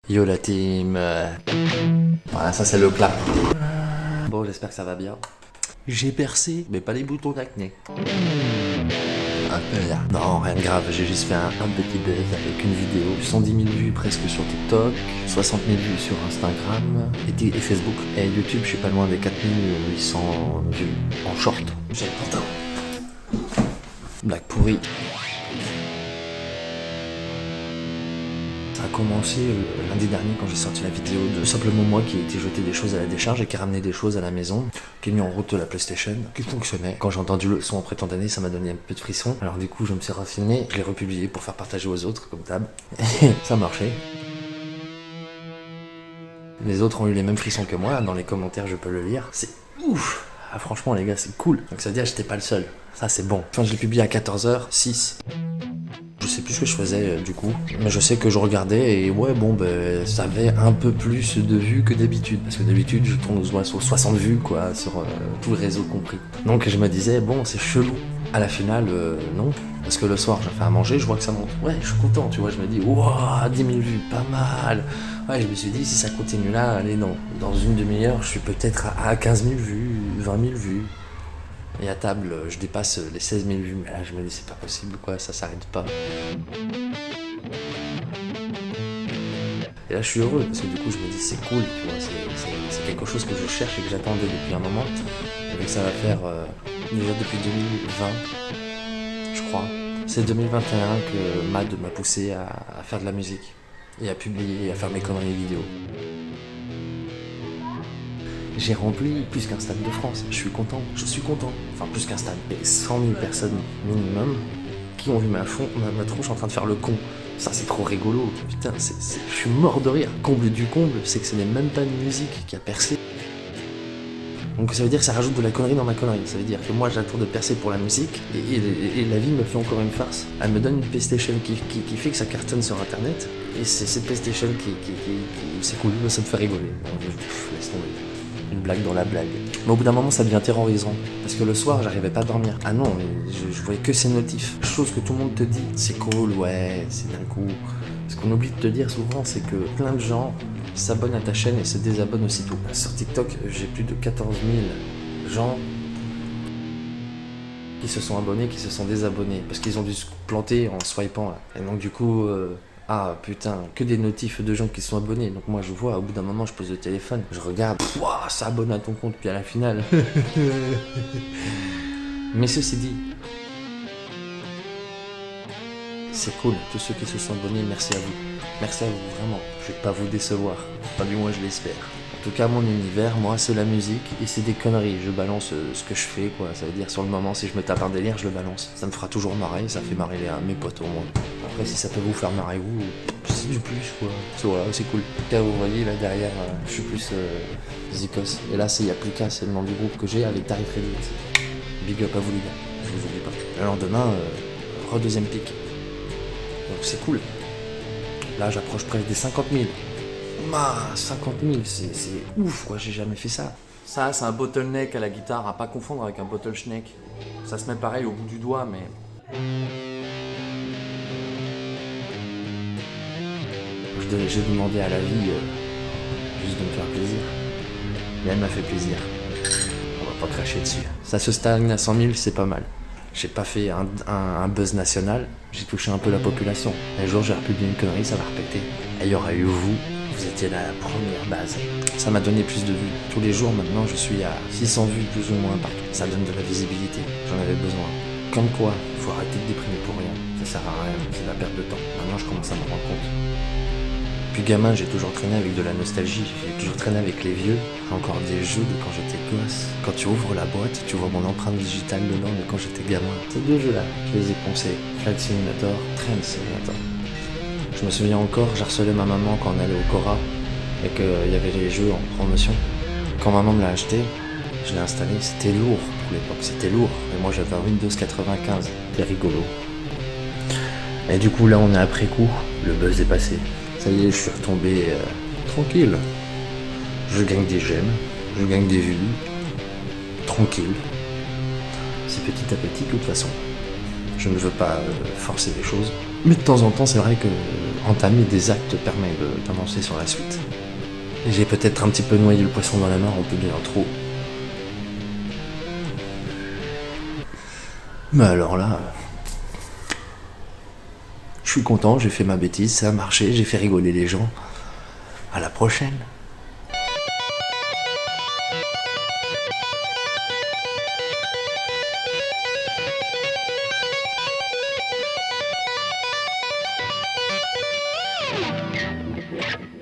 Yo la team. Voilà, ça c'est le clap. Bon, j'espère que ça va bien. J'ai percé, mais pas les boutons d'acné. Un peu là. Non, rien de grave, j'ai juste fait un petit buzz avec une vidéo. 110 000 vues presque sur TikTok, 60 000 vues sur Instagram et Facebook. Et YouTube, je suis pas loin des 4800 vues en short. J'ai le pantalon. Blague pourrie. Ça a commencé lundi dernier quand j'ai sorti la vidéo de simplement moi qui ai été jeter des choses à la décharge et qui a ramené des choses à la maison, qui a mis en route la PlayStation, qui fonctionnait. Quand j'ai entendu le son en prétendannée, ça m'a donné un peu de frisson. Alors du coup, je me suis raffiné, je l'ai republié pour faire partager aux autres, comme d'hab. Et ça a marché. Les autres ont eu les mêmes frissons que moi, dans les commentaires je peux le lire. C'est ouf! Ah franchement les gars, c'est cool. Donc ça veut dire que j'étais pas le seul. Ça c'est bon. Enfin, je l'ai publié à 14h06. Je sais plus ce que je faisais du coup, mais je sais que je regardais et ouais bon ça avait un peu plus de vues que d'habitude, parce que d'habitude je tourne aux 60 vues quoi, sur tout le réseau compris. Donc je me disais bon c'est chelou. À la finale non, parce que le soir j'ai fait à manger, je vois que ça monte. Ouais je suis content, tu vois, je me dis wow 10 000 vues, pas mal. Ouais je me suis dit si ça continue là, allez non, dans une demi-heure je suis peut-être à 15 000 vues, 20 000 vues. Et à table, je dépasse les 16 000 vues, mais là je me dis c'est pas possible quoi, ça s'arrête pas. Et là je suis heureux parce que du coup je me dis c'est cool, tu vois, c'est quelque chose que je cherche et que j'attendais depuis un moment. Et donc ça va faire déjà depuis 2020, je crois. C'est 2021 que Mad m'a poussé à faire de la musique et à publier et à faire mes conneries vidéo. J'ai rempli plus qu'un stade de France, je suis content, enfin plus qu'un stade. Et 100 000 personnes minimum qui ont vu ma tronche en train de faire le con. Ça c'est trop rigolo, putain, je suis mort de rire. Comble du comble, c'est que ce n'est même pas une musique qui a percé. Donc ça veut dire que ça rajoute de la connerie dans ma connerie. Ça veut dire que moi j'attends de percer pour la musique et la vie me fait encore une farce. Elle me donne une PlayStation qui fait que ça cartonne sur internet. Et c'est cette PlayStation qui c'est cool, ça me fait rigoler. Laisse tomber. Une blague dans la blague. Mais au bout d'un moment, ça devient terrorisant. Parce que le soir, j'arrivais pas à dormir. Ah non, mais je voyais que ces notifs. Chose que tout le monde te dit. C'est cool, ouais, c'est d'un coup. Ce qu'on oublie de te dire souvent, c'est que plein de gens s'abonnent à ta chaîne et se désabonnent aussitôt. Sur TikTok, j'ai plus de 14 000 gens qui se sont abonnés, qui se sont désabonnés. Parce qu'ils ont dû se planter en swipant là. Et donc du coup... Ah putain, que des notifs de gens qui sont abonnés. Donc moi je vois, au bout d'un moment je pose le téléphone, je regarde, wouah, ça abonne à ton compte, puis à la finale. Mais ceci dit, c'est cool, tous ceux qui se sont abonnés, merci à vous. Merci à vous, vraiment. Je vais pas vous décevoir, pas du moins je l'espère. En tout cas, mon univers, moi, c'est la musique et c'est des conneries. Je balance ce que je fais, quoi. Ça veut dire, sur le moment, si je me tape un délire, je le balance. Ça me fera toujours marrer, ça fait marrer mes potes au moins. Après, si ça peut vous faire marrer, vous, c'est du plus, quoi. Voilà, c'est cool. En tout cas, vous voyez, là derrière, je suis plus Zikos. Et là, c'est Yaplika, c'est le nom du groupe que j'ai avec Tarif Reddit. Big up à vous, les gars. Je vous oublie pas. Le lendemain, deuxième pic. Donc, c'est cool. Là, j'approche presque des 50 000. 50 000, c'est ouf quoi, j'ai jamais fait ça. Ça, c'est un bottleneck à la guitare, à pas confondre avec un bottleschneck. Ça se met pareil au bout du doigt, mais... J'ai demandé à la vie juste de me faire plaisir. Mais elle m'a fait plaisir. On va pas cracher dessus. Ça se stagne à 100 000, c'est pas mal. J'ai pas fait un buzz national, j'ai touché un peu la population. Un jour, j'ai republié une connerie, ça va répéter. Et il y aura eu vous étiez la première base. Ça m'a donné plus de vues. Tous les jours maintenant je suis à 600 vues plus ou moins par cas. Ça donne de la visibilité, j'en avais besoin. Comme quoi, faut arrêter de déprimer pour rien. Ça sert à rien, c'est de la perte de temps. Maintenant je commence à me rendre compte. Depuis gamin j'ai toujours traîné avec de la nostalgie, j'ai toujours traîné avec les vieux. J'ai encore des jeux de quand j'étais gosse. Quand tu ouvres la boîte, tu vois mon empreinte digitale dedans de quand j'étais gamin. Ces deux jeux là, je les ai poncés. Flight Simulator, Train Simulator. Je me souviens encore, j'harcelais ma maman quand on allait au Cora et qu'il y avait les jeux en promotion. Quand maman me l'a acheté, je l'ai installé, c'était lourd pour l'époque, c'était lourd. Et moi j'avais un Windows 95, c'était rigolo. Et du coup là on est après coup, le buzz est passé. Ça y est, je suis retombé tranquille. Je gagne des j'aime, je gagne des vues, tranquille. C'est petit à petit de toute façon. Je ne veux pas forcer les choses. Mais de temps en temps, c'est vrai que entamer des actes permet d'avancer sur la suite. Et j'ai peut-être un petit peu noyé le poisson dans la mare, on peut dire trop. Mais alors là, je suis content, j'ai fait ma bêtise, ça a marché, j'ai fait rigoler les gens. À la prochaine.